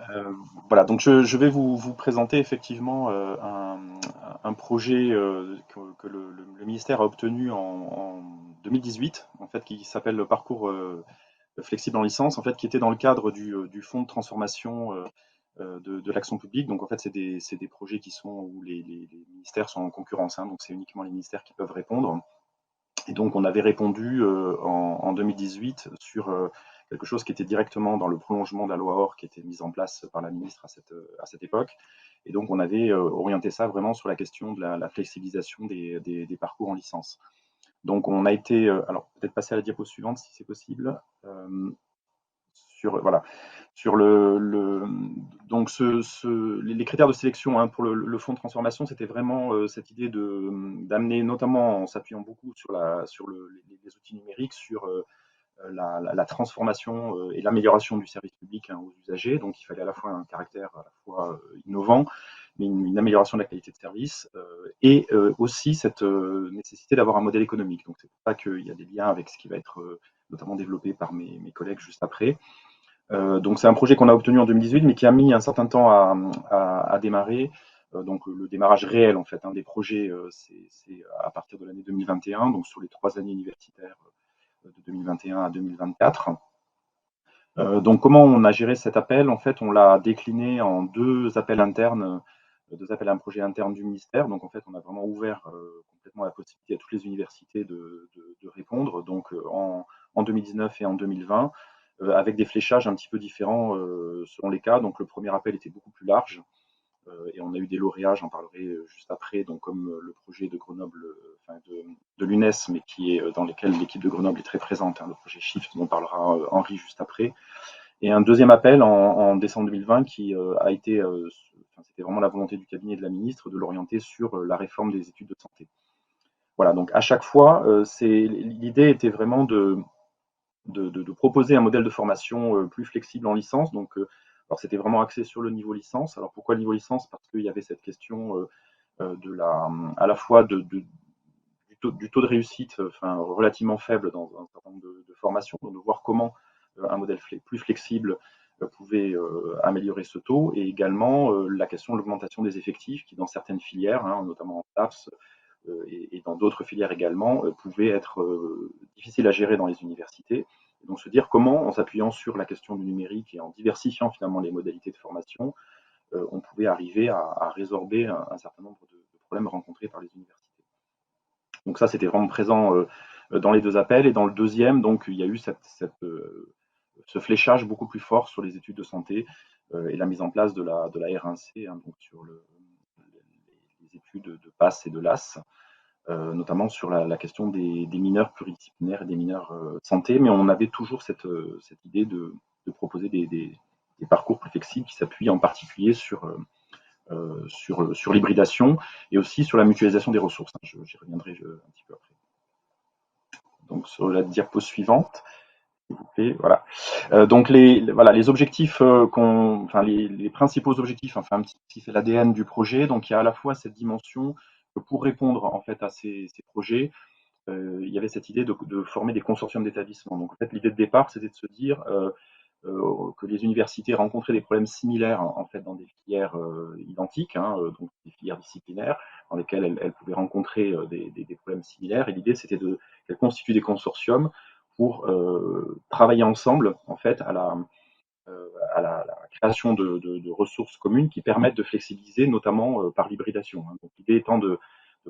Euh, voilà, donc je vais vous présenter effectivement un projet que le ministère a obtenu en 2018, en fait, qui s'appelle le parcours flexible en licence, en fait, qui était dans le cadre du fonds de transformation de l'action publique. Donc en fait, c'est des projets qui sont où les ministères sont en concurrence, hein, donc c'est uniquement les ministères qui peuvent répondre. Et donc, on avait répondu en 2018 sur quelque chose qui était directement dans le prolongement de la loi OR qui était mise en place par la ministre à cette époque. Et donc, on avait orienté ça vraiment sur la question de la flexibilisation des parcours en licence. Donc, on a été, alors peut-être passer à la diapo suivante si c'est possible. Voilà, sur donc les critères de sélection, hein, pour le fonds de transformation, c'était vraiment cette idée d'amener, notamment en s'appuyant beaucoup sur les outils numériques, sur la transformation et l'amélioration du service public, hein, aux usagers. Donc il fallait à la fois un caractère à la fois innovant, mais une amélioration de la qualité de service, et aussi cette nécessité d'avoir un modèle économique. Donc c'est pour ça qu'il y a des liens avec ce qui va être notamment développé par mes collègues juste après. Donc c'est un projet qu'on a obtenu en 2018, mais qui a mis un certain temps à démarrer. Donc le démarrage réel en fait, hein, des projets, c'est à partir de l'année 2021, donc sur les 3 années universitaires de 2021 à 2024. Donc comment on a géré cet appel? En fait, on l'a décliné en deux appels internes, deux appels à un projet interne du ministère. Donc en fait, on a vraiment ouvert complètement la possibilité à toutes les universités de répondre. Donc en 2019 et en 2020, avec des fléchages un petit peu différents selon les cas. Donc le premier appel était beaucoup plus large, et on a eu des lauréats, j'en parlerai juste après, donc comme le projet de Grenoble, enfin de l'UNES, mais qui est dans lequel l'équipe de Grenoble est très présente, hein, le projet Shift dont parlera Henri juste après. Et un deuxième appel en décembre 2020 qui a été, enfin, c'était vraiment la volonté du cabinet de la ministre de l'orienter sur la réforme des études de santé. Voilà, donc à chaque fois, l'idée était vraiment de proposer un modèle de formation plus flexible en licence. Donc, alors c'était vraiment axé sur le niveau licence. Alors pourquoi le niveau licence? Parce qu'il y avait cette question à la fois du taux de réussite, enfin, relativement faible dans un certain nombre de formations, donc de voir comment un modèle plus flexible pouvait améliorer ce taux, et également la question de l'augmentation des effectifs qui, dans certaines filières, hein, notamment en STAPS, et dans d'autres filières également, pouvait être difficile à gérer dans les universités. Et donc se dire comment, en s'appuyant sur la question du numérique et en diversifiant finalement les modalités de formation, on pouvait arriver à résorber un certain nombre de problèmes rencontrés par les universités. Donc ça, c'était vraiment présent dans les deux appels. Et dans le deuxième, donc, il y a eu ce fléchage beaucoup plus fort sur les études de santé et la mise en place de la R1C, hein, donc sur les études de PASS et de LAS, notamment sur la question des mineurs pluridisciplinaires et des mineurs santé, mais on avait toujours cette idée de proposer des parcours plus flexibles qui s'appuient en particulier sur l'hybridation et aussi sur la mutualisation des ressources. J'y reviendrai un petit peu après. Donc sur la diapo suivante, s'il vous plaît, voilà. Donc voilà, les objectifs enfin les principaux objectifs, enfin un petit peu c'est l'ADN du projet. Donc il y a à la fois cette dimension que pour répondre en fait à ces projets, il y avait cette idée de former des consortiums d'établissements. Donc en fait, l'idée de départ, c'était de se dire que les universités rencontraient des problèmes similaires en fait dans des filières identiques, hein, donc des filières disciplinaires dans lesquelles elles pouvaient rencontrer des problèmes similaires. Et l'idée, c'était qu'elles constituent des consortiums pour travailler ensemble en fait à la création de ressources communes qui permettent de flexibiliser, notamment par l'hybridation, hein. Donc l'idée étant de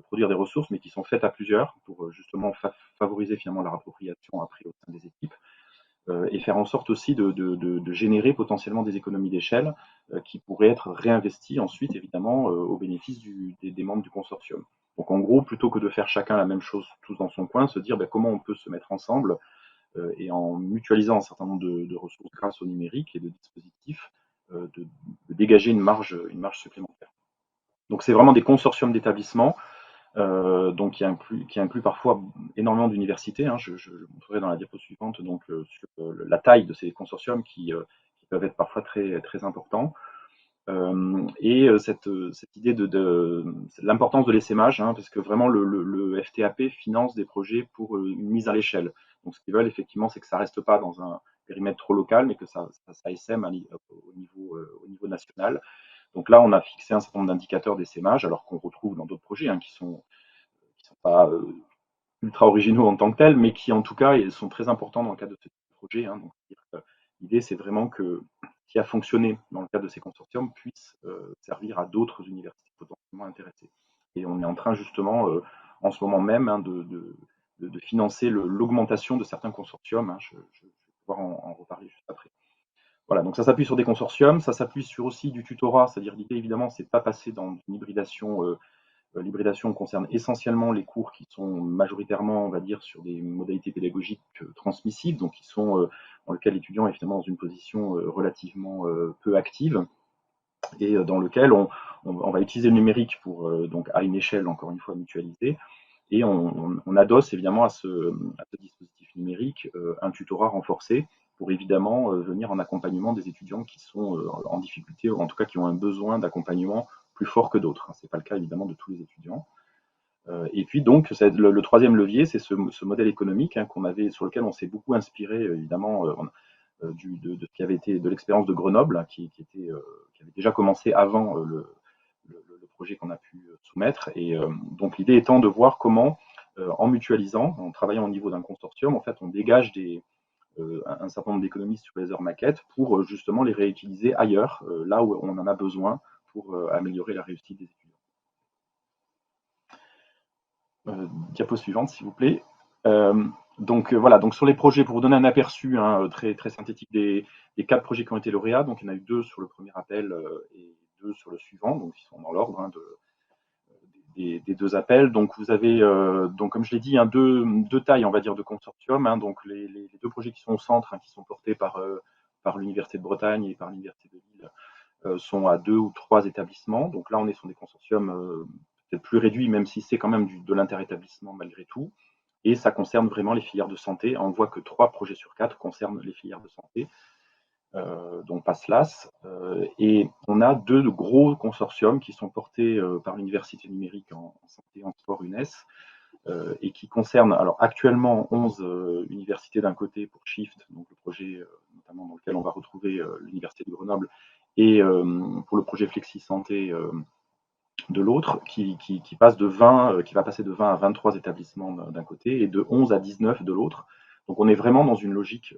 produire des ressources, mais qui sont faites à plusieurs, pour justement favoriser finalement leur appropriation après au sein des équipes, et faire en sorte aussi de générer potentiellement des économies d'échelle qui pourraient être réinvesties ensuite, évidemment, au bénéfice des membres du consortium. Donc en gros, plutôt que de faire chacun la même chose tous dans son coin, se dire comment on peut se mettre ensemble et en mutualisant un certain nombre de ressources grâce au numérique et de dispositifs, de dégager une marge supplémentaire. Donc c'est vraiment des consortiums d'établissements, donc qui inclut parfois énormément d'universités, hein. Je montrerai dans la diapo suivante donc sur la taille de ces consortiums qui peuvent être parfois très, très importants. Et cette idée de l'importance de l'essaimage, hein, parce que vraiment le FTAP finance des projets pour une mise à l'échelle. Donc ce qu'ils veulent effectivement, c'est que ça reste pas dans périmètre trop local, mais que ça essaime au niveau national. Donc là, on a fixé un certain nombre d'indicateurs d'essaimage, alors qu'on retrouve dans d'autres projets qui sont pas ultra originaux en tant que tels, mais qui en tout cas sont très importants dans le cadre de ce projet. Donc, l'idée, c'est vraiment que ce qui a fonctionné dans le cadre de ces consortiums puisse servir à d'autres universités potentiellement intéressées. Et on est en train justement, en ce moment même, de financer l'augmentation de certains consortiums. Je vais pouvoir en reparler juste après. Voilà, donc ça s'appuie sur des consortiums, ça s'appuie sur aussi du tutorat, c'est-à-dire l'idée évidemment, c'est de pas passer dans une hybridation. L'hybridation concerne essentiellement les cours qui sont majoritairement, on va dire, sur des modalités pédagogiques transmissives, donc qui sont dans lequel l'étudiant est finalement dans une position relativement peu active, et dans lequel on va utiliser le numérique pour donc à une échelle encore une fois mutualisée, et on adosse évidemment à ce dispositif numérique un tutorat renforcé pour évidemment venir en accompagnement des étudiants qui sont en difficulté, ou en tout cas qui ont un besoin d'accompagnement plus fort que d'autres. Ce n'est pas le cas évidemment de tous les étudiants. Et puis donc le troisième levier, c'est ce modèle économique sur lequel on s'est beaucoup inspiré évidemment de ce qui avait été de l'expérience de Grenoble, qui avait déjà commencé avant le projet qu'on a pu soumettre. Et donc l'idée étant de voir comment, en mutualisant, en travaillant au niveau d'un consortium, en fait, on dégage un certain nombre d'économies sur les heures maquettes pour justement les réutiliser ailleurs, là où on en a besoin pour améliorer la réussite des étudiants. Diapo suivante, s'il vous plaît. Donc voilà, donc sur les projets, pour vous donner un aperçu très, très synthétique des 4 projets qui ont été lauréats, donc il y en a eu 2 sur le premier appel et 2 sur le suivant, donc ils sont dans l'ordre des 2 appels. Donc vous avez, donc comme je l'ai dit, deux tailles, on va dire, de consortium. Donc les 2 projets qui sont au centre, qui sont portés par l'Université de Bretagne et par l'Université de Lille, sont à 2 ou 3 établissements. Donc là, on est sur des consortiums peut-être plus réduits, même si c'est quand même de l'interétablissement malgré tout. Et ça concerne vraiment les filières de santé. On voit que 3 projets sur 4 concernent les filières de santé, donc pas SLAS. Et on a 2 gros consortiums qui sont portés par l'Université numérique en santé en sport UNES, et qui concernent alors actuellement 11 universités d'un côté pour Shift, donc le projet notamment dans lequel on va retrouver l'Université de Grenoble, et pour le projet Flexi Santé de l'autre, qui va passer de 20 à 23 établissements d'un côté et de 11 à 19 de l'autre. Donc on est vraiment dans une logique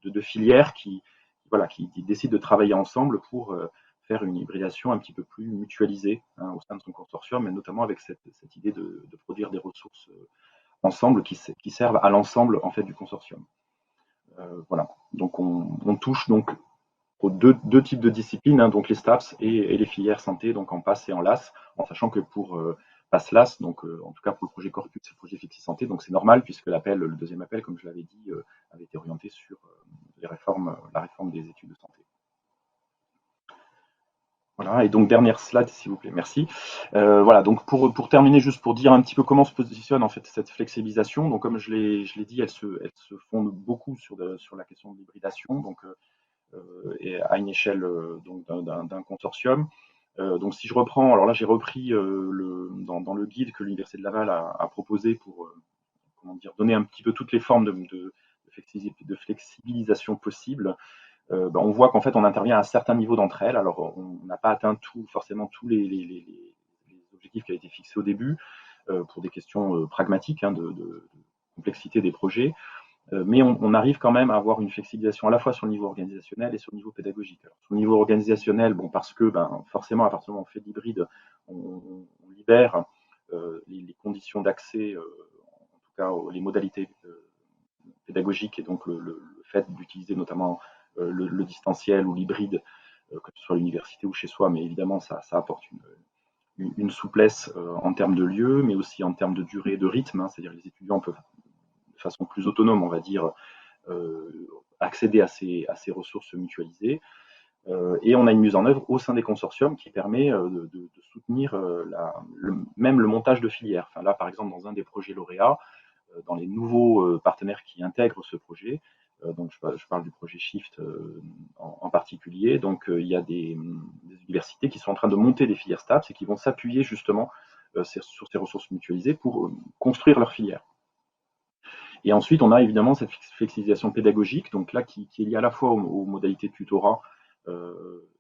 de filière qui décide de travailler ensemble pour faire une hybridation un petit peu plus mutualisée au sein de son consortium, mais notamment avec cette idée de produire des ressources ensemble qui servent à l'ensemble en fait du consortium. Voilà. Donc on touche donc aux deux types de disciplines, donc les STAPS et les filières santé, donc en PASS et en LAS, en sachant que pour PASS LAS, donc en tout cas pour le projet Corpus et le projet Flexi Santé, donc c'est normal puisque le deuxième appel, comme je l'avais dit, avait été orienté sur la réforme des études de santé. Voilà, et donc dernière slide, s'il vous plaît, merci. Voilà, donc pour terminer, juste pour dire un petit peu comment se positionne en fait cette flexibilisation. Donc comme je l'ai dit, elle se fonde beaucoup sur la question de l'hybridation. Donc et à une échelle donc d'un consortium. Donc si je reprends, alors là j'ai repris dans le guide que l'Université de Laval a proposé pour donner un petit peu toutes les formes de flexibilisation possibles. On voit qu'en fait on intervient à un certain niveau d'entre elles. Alors on n'a pas atteint forcément tous les objectifs qui avaient été fixés au début pour des questions pragmatiques de complexité des projets. Mais on arrive quand même à avoir une flexibilisation à la fois sur le niveau organisationnel et sur le niveau pédagogique. Alors, sur le niveau organisationnel, parce que forcément, à partir du moment où on fait l'hybride, on libère les conditions d'accès, en tout cas les modalités pédagogiques, et donc le fait d'utiliser notamment le distanciel ou l'hybride, que ce soit à l'université ou chez soi, mais évidemment, ça apporte une souplesse en termes de lieu, mais aussi en termes de durée, de rythme, c'est-à-dire les étudiants peuvent de façon plus autonome, on va dire, accéder à ces ressources mutualisées. Et on a une mise en œuvre au sein des consortiums qui permet de soutenir même le montage de filières. Enfin, là, par exemple, dans un des projets lauréats, dans les nouveaux partenaires qui intègrent ce projet, donc je parle du projet Shift en particulier, donc il y a des universités qui sont en train de monter des filières STAPS et qui vont s'appuyer justement sur ces ressources mutualisées pour construire leur filière. Et ensuite, on a évidemment cette flexibilisation pédagogique, donc là qui est liée à la fois aux modalités de tutorat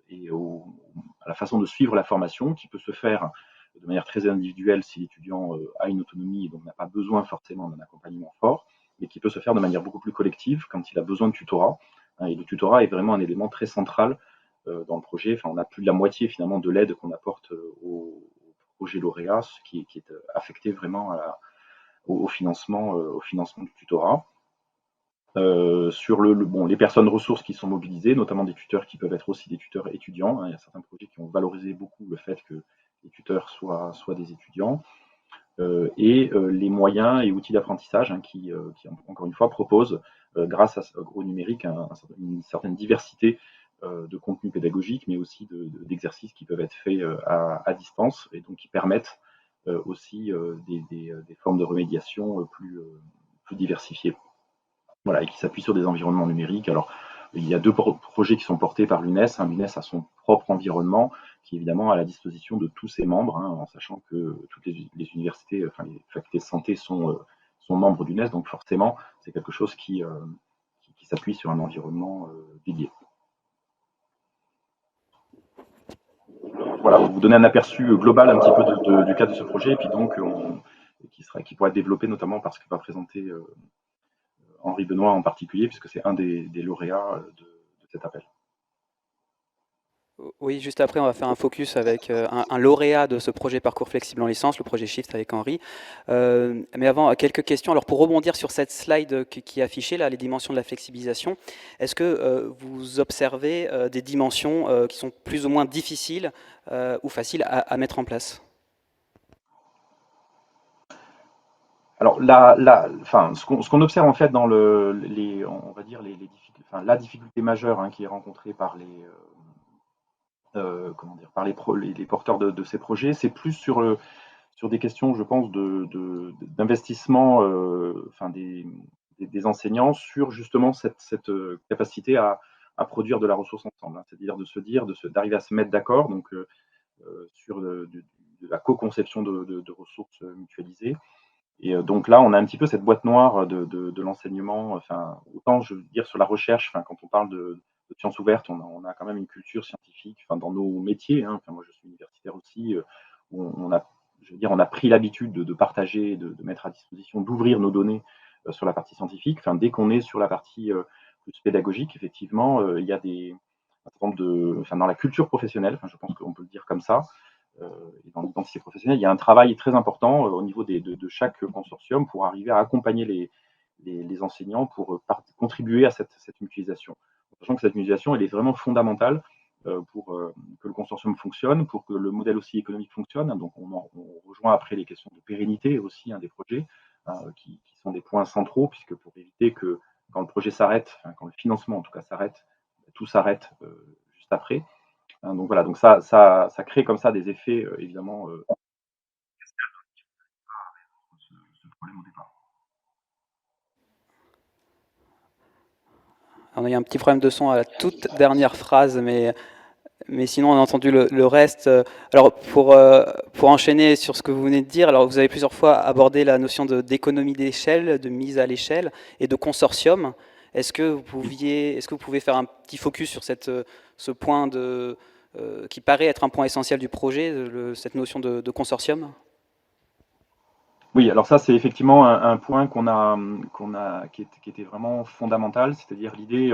et à la façon de suivre la formation, qui peut se faire de manière très individuelle si l'étudiant a une autonomie et donc n'a pas besoin forcément d'un accompagnement fort, mais qui peut se faire de manière beaucoup plus collective quand il a besoin de tutorat. Et le tutorat est vraiment un élément très central dans le projet. Enfin, on a plus de la moitié finalement de l'aide qu'on apporte au projet lauréat, ce qui est affecté vraiment au financement du tutorat. Sur bon, les personnes ressources qui sont mobilisées, notamment des tuteurs qui peuvent être aussi des tuteurs étudiants. Il y a certains projets qui ont valorisé beaucoup le fait que les tuteurs soient des étudiants. Les moyens et outils d'apprentissage qui, encore une fois, proposent, grâce au numérique, une certaine diversité de contenus pédagogiques, mais aussi d'exercices qui peuvent être faits à distance et donc qui permettent aussi des formes de remédiation plus diversifiées. Voilà, et qui s'appuient sur des environnements numériques. Alors, il y a deux projets qui sont portés par l'UNES. L'UNES a son propre environnement qui est évidemment à la disposition de tous ses membres, en sachant que toutes les universités, enfin les facultés de santé sont membres d'UNES, donc forcément, c'est quelque chose qui s'appuie sur un environnement dédié. Voilà, pour vous donner un aperçu global un petit peu du cadre de ce projet, et puis donc qui pourrait être développé notamment par ce que va présenter Henri Benoît en particulier, puisque c'est un des lauréats de cet appel. Oui, juste après, on va faire un focus avec un lauréat de ce projet Parcours Flexible en licence, le projet Shift avec Henri. Mais avant, quelques questions. Alors, pour rebondir sur cette slide qui est affichée, là, les dimensions de la flexibilisation, est-ce que vous observez des dimensions qui sont plus ou moins difficiles ou faciles à mettre en place? Alors, enfin, ce qu'on observe en fait dans on va dire enfin, la difficulté majeure qui est rencontrée par comment dire, par les porteurs de ces projets, c'est plus sur des questions, je pense, d'investissement, enfin des enseignants sur justement cette capacité à produire de la ressource ensemble, c'est-à-dire de se dire, d'arriver à se mettre d'accord, donc sur de la co-conception de ressources mutualisées. Et donc là, on a un petit peu cette boîte noire de l'enseignement. Enfin, autant je veux dire sur la recherche, enfin, quand on parle de sciences ouvertes, on a quand même une culture scientifique, enfin, dans nos métiers. Enfin, moi, je suis universitaire aussi, où on a, je veux dire, on a pris l'habitude de partager, de mettre à disposition, d'ouvrir nos données sur la partie scientifique. Enfin, dès qu'on est sur la partie plus pédagogique, effectivement, il y a un certain nombre enfin, dans la culture professionnelle, enfin, je pense qu'on peut le dire comme ça, et dans l'identité professionnelle, il y a un travail très important au niveau de chaque consortium pour arriver à accompagner les enseignants pour contribuer à cette mutualisation. Sachant que cette mutualisation, elle est vraiment fondamentale pour que le consortium fonctionne, pour que le modèle aussi économique fonctionne. Donc on rejoint après les questions de pérennité aussi des projets, qui sont des points centraux, puisque pour éviter que quand le projet s'arrête, enfin, quand le financement en tout cas s'arrête, tout s'arrête juste après. Donc voilà, donc ça crée comme ça des effets évidemment ce problème au départ. Alors, il y a un petit problème de son à la toute dernière phrase, mais sinon, on a entendu le reste. Alors, pour enchaîner sur ce que vous venez de dire, alors vous avez plusieurs fois abordé la notion d'économie d'échelle, de mise à l'échelle et de consortium. Est-ce que vous pouvez faire un petit focus sur ce point qui paraît être un point essentiel du projet, cette notion de consortium? Oui, alors ça c'est effectivement un point qui était vraiment fondamental, c'est-à-dire l'idée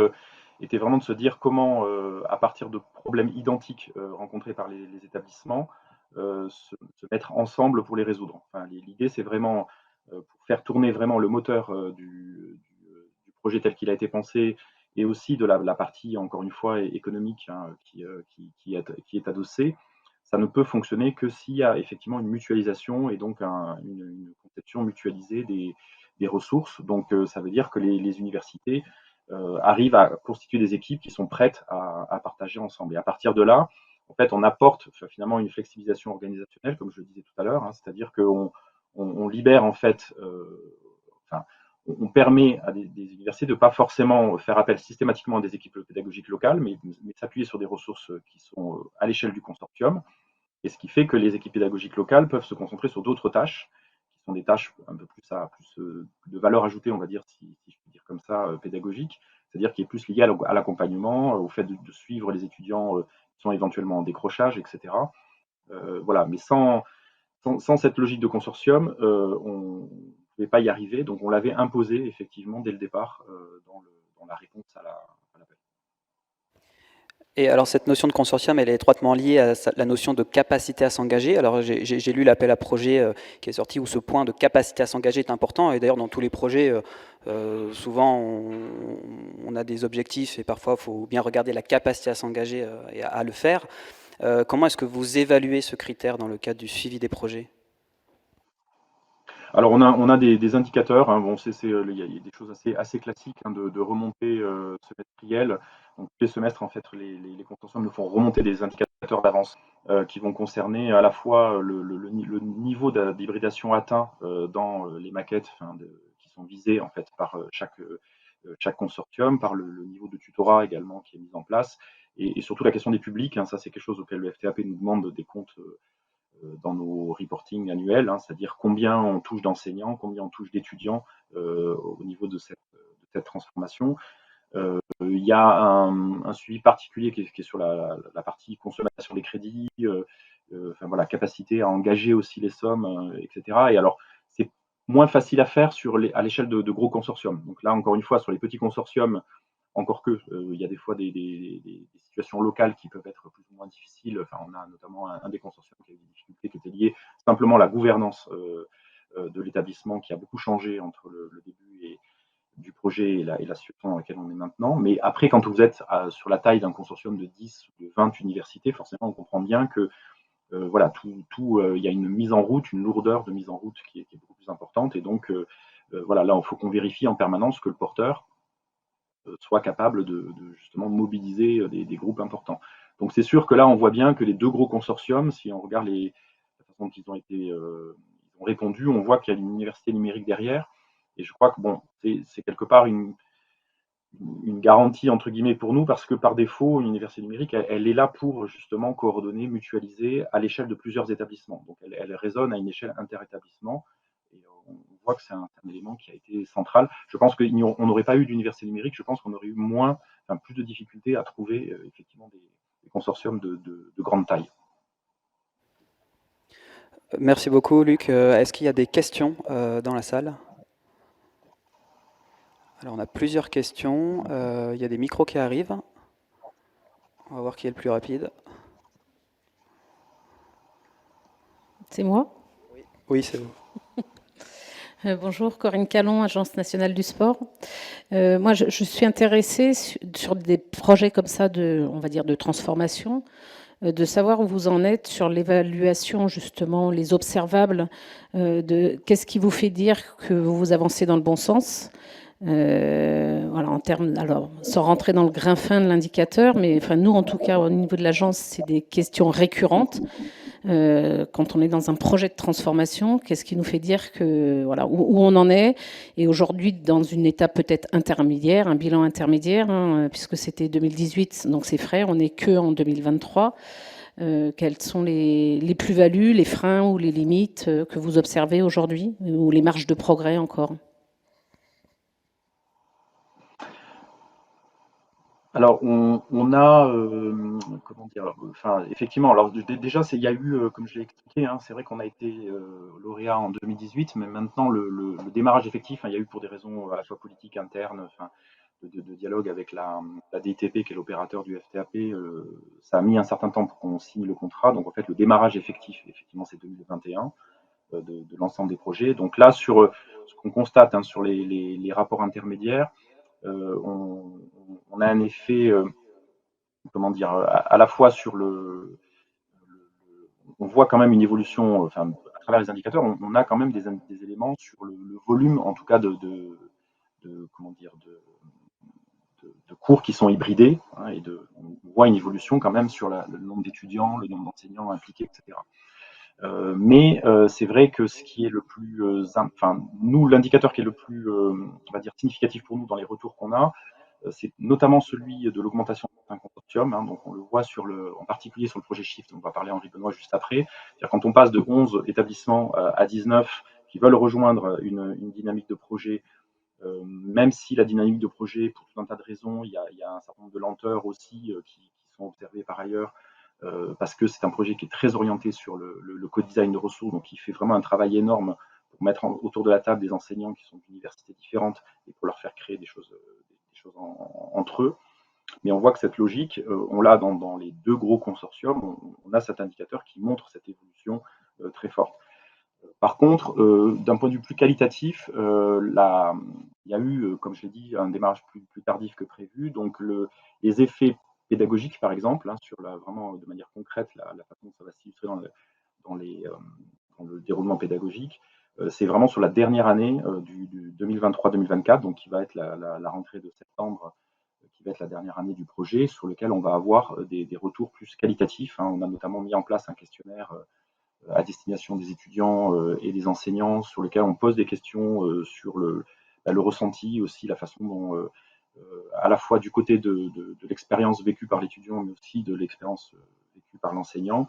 était vraiment de se dire comment, à partir de problèmes identiques rencontrés par les établissements, se mettre ensemble pour les résoudre. Enfin, l'idée c'est vraiment pour faire tourner vraiment le moteur du projet tel qu'il a été pensé et aussi de la partie, encore une fois, économique qui est adossée. Ça ne peut fonctionner que s'il y a effectivement une mutualisation et donc une conception mutualisée des ressources. Donc ça veut dire que les universités arrivent à constituer des équipes qui sont prêtes à partager ensemble. Et à partir de là, en fait, on apporte finalement une flexibilisation organisationnelle, comme je le disais tout à l'heure, c'est-à-dire qu'on libère en fait, enfin, on permet à des universités de ne pas forcément faire appel systématiquement à des équipes pédagogiques locales, mais s'appuyer sur des ressources qui sont à l'échelle du consortium, et ce qui fait que les équipes pédagogiques locales peuvent se concentrer sur d'autres tâches sont des tâches un peu plus de valeur ajoutée, on va dire, si je puis dire comme ça, pédagogique, c'est-à-dire qui est plus lié à l'accompagnement, au fait de suivre les étudiants qui sont éventuellement en décrochage, etc. Voilà, mais sans cette logique de consortium, on ne pouvait pas y arriver, donc on l'avait imposé effectivement dès le départ dans la réponse à l'appel. Et alors cette notion de consortium, elle est étroitement liée à la notion de capacité à s'engager. Alors j'ai lu l'appel à projet qui est sorti où ce point de capacité à s'engager est important. Et d'ailleurs dans tous les projets, souvent on a des objectifs et parfois il faut bien regarder la capacité à s'engager et à le faire. Comment est-ce que vous évaluez ce critère dans le cadre du suivi des projets? Alors on a des indicateurs, hein. Bon, il y a des choses assez classiques, hein, de remontée semestrielle. Donc tous les semestres, en fait, les consortiums nous font remonter des indicateurs d'avance qui vont concerner à la fois le niveau d'hybridation atteint dans les maquettes, qui sont visées en fait par chaque consortium, par le niveau de tutorat également qui est mis en place, et surtout la question des publics, hein. Ça, c'est quelque chose auquel le FTAP nous demande des comptes dans nos reportings annuels, hein, c'est-à-dire combien on touche d'enseignants, combien on touche d'étudiants au niveau de cette transformation. Il y a un suivi particulier qui est sur la partie consommation des crédits, enfin voilà, capacité à engager aussi les sommes, etc. Et alors, c'est moins facile à faire à l'échelle de gros consortiums. Donc là, encore une fois, sur les petits consortiums, encore que, il y a des fois des situations locales qui peuvent être plus ou moins difficiles. Enfin, on a notamment un des consortiums qui a eu des difficultés qui étaient liées simplement à la gouvernance de l'établissement qui a beaucoup changé entre le début du projet et la situation dans laquelle on est maintenant. Mais après, quand vous êtes sur la taille d'un consortium de 10 ou de 20 universités, forcément, on comprend bien que voilà, il y a une mise en route, une lourdeur de mise en route qui est beaucoup plus importante. Et donc, voilà, là, il faut qu'on vérifie en permanence que le porteur soit capable de justement mobiliser des groupes importants. Donc c'est sûr que là, on voit bien que les deux gros consortiums, si on regarde la façon dont ils ont répondu, on voit qu'il y a une université numérique derrière. Et je crois que bon, c'est quelque part une garantie entre guillemets pour nous, parce que par défaut, une université numérique, elle est là pour justement coordonner, mutualiser à l'échelle de plusieurs établissements. Donc elle résonne à une échelle interétablissement. Et on voit que c'est un élément qui a été central. Je pense qu'on n'aurait pas eu d'université numérique, je pense qu'on aurait eu plus de difficultés à trouver effectivement des consortiums de grande taille. Merci beaucoup Luc. Est-ce qu'il y a des questions dans la salle? Alors on a plusieurs questions. Il y a des micros qui arrivent. On va voir qui est le plus rapide. C'est moi? Oui, c'est vous. Bonjour, Corinne Callon, Agence nationale du sport. Moi, je suis intéressée sur des projets comme ça on va dire, de transformation, de savoir où vous en êtes sur l'évaluation, justement, les observables, qu'est-ce qui vous fait dire que vous avancez dans le bon sens. Voilà, alors, sans rentrer dans le grain fin de l'indicateur, mais enfin, nous, en tout cas, au niveau de l'agence, c'est des questions récurrentes. Quand on est dans un projet de transformation, qu'est-ce qui nous fait dire que voilà où on en est, et aujourd'hui dans une étape peut-être intermédiaire, un bilan intermédiaire, hein, puisque c'était 2018, donc c'est frais, on n'est que en 2023. Quelles sont les plus-values, les freins ou les limites que vous observez aujourd'hui, ou les marges de progrès encore? Alors, on a, comment dire, enfin, effectivement, alors déjà, il y a eu, comme je l'ai expliqué, hein, c'est vrai qu'on a été lauréat en 2018, mais maintenant, le démarrage effectif, hein, il y a eu pour des raisons à la fois politiques internes, enfin, de dialogue avec la DITP, qui est l'opérateur du FTAP, ça a mis un certain temps pour qu'on signe le contrat. Donc, en fait, le démarrage effectif, effectivement, c'est 2021 de l'ensemble des projets. Donc là, sur ce qu'on constate, hein, sur les rapports intermédiaires, on a un effet, comment dire, à la fois sur on voit quand même une évolution, enfin, à travers les indicateurs, on a quand même des éléments sur le volume, en tout cas, comment dire, de cours qui sont hybridés, hein, on voit une évolution quand même sur le nombre d'étudiants, le nombre d'enseignants impliqués, etc. Mais c'est vrai que ce qui est le plus, enfin, nous, l'indicateur qui est le plus, on va dire, significatif pour nous dans les retours qu'on a, c'est notamment celui de l'augmentation d'un consortium. Hein, donc on le voit en particulier sur le projet Shift, on va parler Henri Benoît juste après. C'est-à-dire quand on passe de 11 établissements à 19 qui veulent rejoindre une dynamique de projet, même si la dynamique de projet, pour tout un tas de raisons, il y a un certain nombre de lenteurs aussi qui sont observées par ailleurs, parce que c'est un projet qui est très orienté sur le co-design de ressources, donc il fait vraiment un travail énorme pour mettre autour de la table des enseignants qui sont d'universités différentes et pour leur faire créer des choses entre eux. Mais on voit que cette logique, on l'a dans les deux gros consortiums, on a cet indicateur qui montre cette évolution très forte. Par contre, d'un point de vue plus qualitatif, il y a eu, comme je l'ai dit, un démarrage plus tardif que prévu. Donc, les effets pédagogiques, par exemple, vraiment de manière concrète, la façon dont ça va s'illustrer dans le déroulement pédagogique, c'est vraiment sur la dernière année du 2023-2024, donc qui va être la rentrée de septembre, qui va être la dernière année du projet, sur lequel on va avoir des retours plus qualitatifs. On a notamment mis en place un questionnaire à destination des étudiants et des enseignants, sur lequel on pose des questions sur le ressenti, aussi la façon dont, à la fois du côté de l'expérience vécue par l'étudiant, mais aussi de l'expérience vécue par l'enseignant,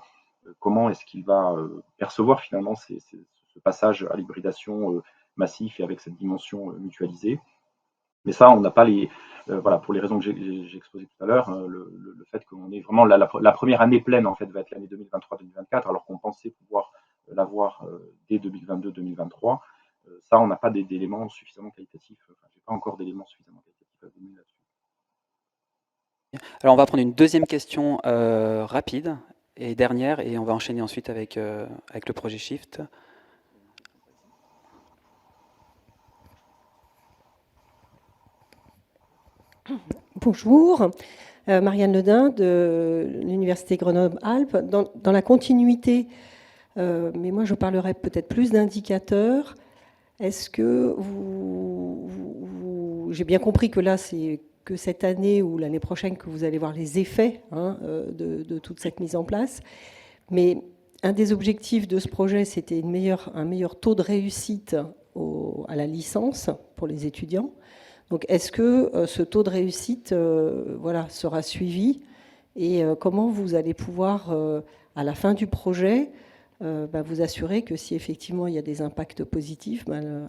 comment est-ce qu'il va percevoir finalement ce passage à l'hybridation massif et avec cette dimension mutualisée. Mais ça, on n'a pas voilà, pour les raisons que j'ai exposées tout à l'heure, le fait qu'on ait vraiment la première année pleine, en fait, va être l'année 2023-2024, alors qu'on pensait pouvoir l'avoir dès 2022-2023. Ça, on n'a pas d'éléments suffisamment qualitatifs. Enfin, j'ai pas encore d'éléments suffisamment qualitatifs à donner là-dessus. Alors, on va prendre une deuxième question rapide et dernière, et on va enchaîner ensuite avec le projet Shift. Bonjour, Marianne Ledin de l'Université Grenoble-Alpes. Dans la continuité, mais moi je parlerai peut-être plus d'indicateurs. Est-ce que j'ai bien compris que là c'est que cette année ou l'année prochaine que vous allez voir les effets de toute cette mise en place. Mais un des objectifs de ce projet, c'était un meilleur taux de réussite à la licence pour les étudiants. Donc, est-ce que ce taux de réussite sera suivi et comment vous allez pouvoir, à la fin du projet, vous assurer que si effectivement il y a des impacts positifs,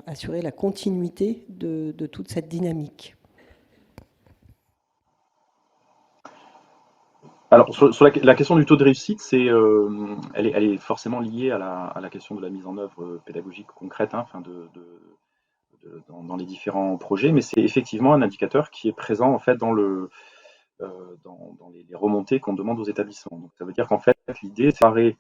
assurer la continuité de toute cette dynamique? Alors, sur la question du taux de réussite, elle est forcément liée à la question de la mise en œuvre pédagogique concrète, enfin dans les différents projets, mais c'est effectivement un indicateur qui est présent en fait dans les remontées qu'on demande aux établissements. Donc, ça veut dire qu'en fait, l'idée, c'est de comparer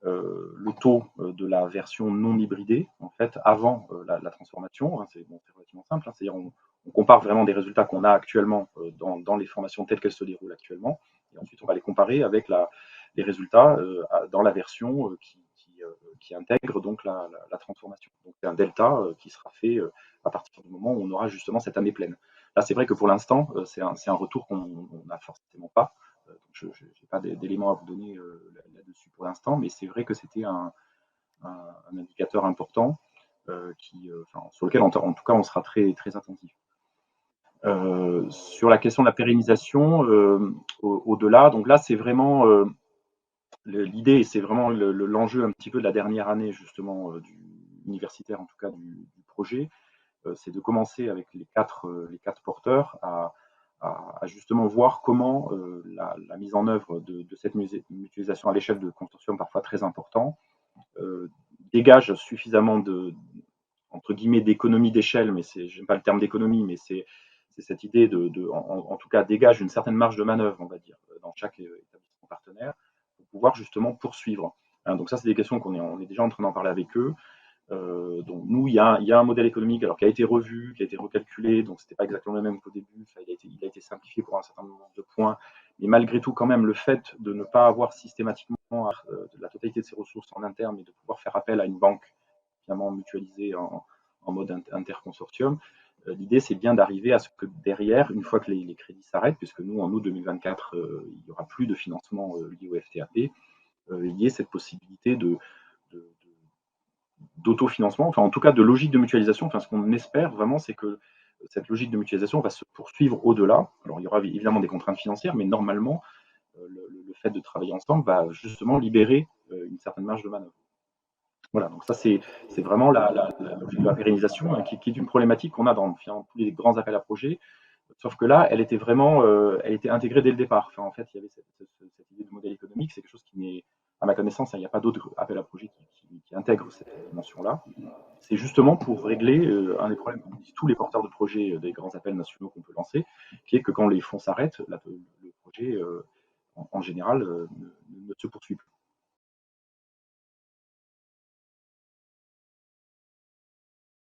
le taux de la version non hybridée, en fait, avant la transformation. C'est relativement simple. C'est-à-dire, on compare vraiment des résultats qu'on a actuellement dans les formations telles qu'elles se déroulent actuellement, et ensuite on va les comparer avec les résultats dans la version qui intègre donc la transformation. Donc, c'est un delta qui sera fait à partir du moment où on aura justement cette année pleine. Là, c'est vrai que pour l'instant, c'est un retour qu'on n'a forcément pas. Je n'ai pas d'éléments à vous donner là-dessus pour l'instant, mais c'est vrai que c'était un indicateur important sur lequel, en tout cas, on sera très, très attentif. Sur la question de la pérennisation, au-delà, donc là, c'est vraiment l'idée, c'est vraiment l'enjeu un petit peu de la dernière année, justement, universitaire, en tout cas, du projet, c'est de commencer avec les quatre porteurs à justement voir comment la mise en œuvre de cette mutualisation à l'échelle de consortiums parfois très importants dégage suffisamment entre guillemets d'économie d'échelle, mais j'aime pas le terme d'économie, mais c'est cette idée en tout cas dégage une certaine marge de manœuvre, on va dire, dans chaque établissement partenaire pour pouvoir justement poursuivre. Donc ça, c'est des questions on est déjà en train d'en parler avec eux. Donc nous, il y a un modèle économique alors qui a été revu, qui a été recalculé, donc c'était pas exactement le même qu'au début. Il a été simplifié pour un certain nombre de points, mais malgré tout, quand même, le fait de ne pas avoir systématiquement la totalité de ses ressources en interne, mais de pouvoir faire appel à une banque finalement mutualisée en mode interconsortium, l'idée c'est bien d'arriver à ce que derrière, une fois que les crédits s'arrêtent, puisque nous en août 2024, il n'y aura plus de financement lié au FTAP, il y ait cette possibilité d'autofinancement, enfin en tout cas de logique de mutualisation. Enfin, ce qu'on espère vraiment, c'est que cette logique de mutualisation va se poursuivre au-delà. Alors il y aura évidemment des contraintes financières, mais normalement, le fait de travailler ensemble va justement libérer une certaine marge de manœuvre. Voilà, donc ça c'est vraiment la pérennisation, hein, qui est une problématique qu'on a dans finalement tous les grands appels à projets. Sauf que là, elle était vraiment, elle était intégrée dès le départ. Enfin, en fait, il y avait cette idée de modèle économique, c'est quelque chose qui n'est, à ma connaissance, hein, il n'y a pas d'autres appels à projets qui intègrent cette dimension-là. C'est justement pour régler un des problèmes que disent tous les porteurs de projets des grands appels nationaux qu'on peut lancer, qui est que quand les fonds s'arrêtent, le projet, en général, ne se poursuit plus.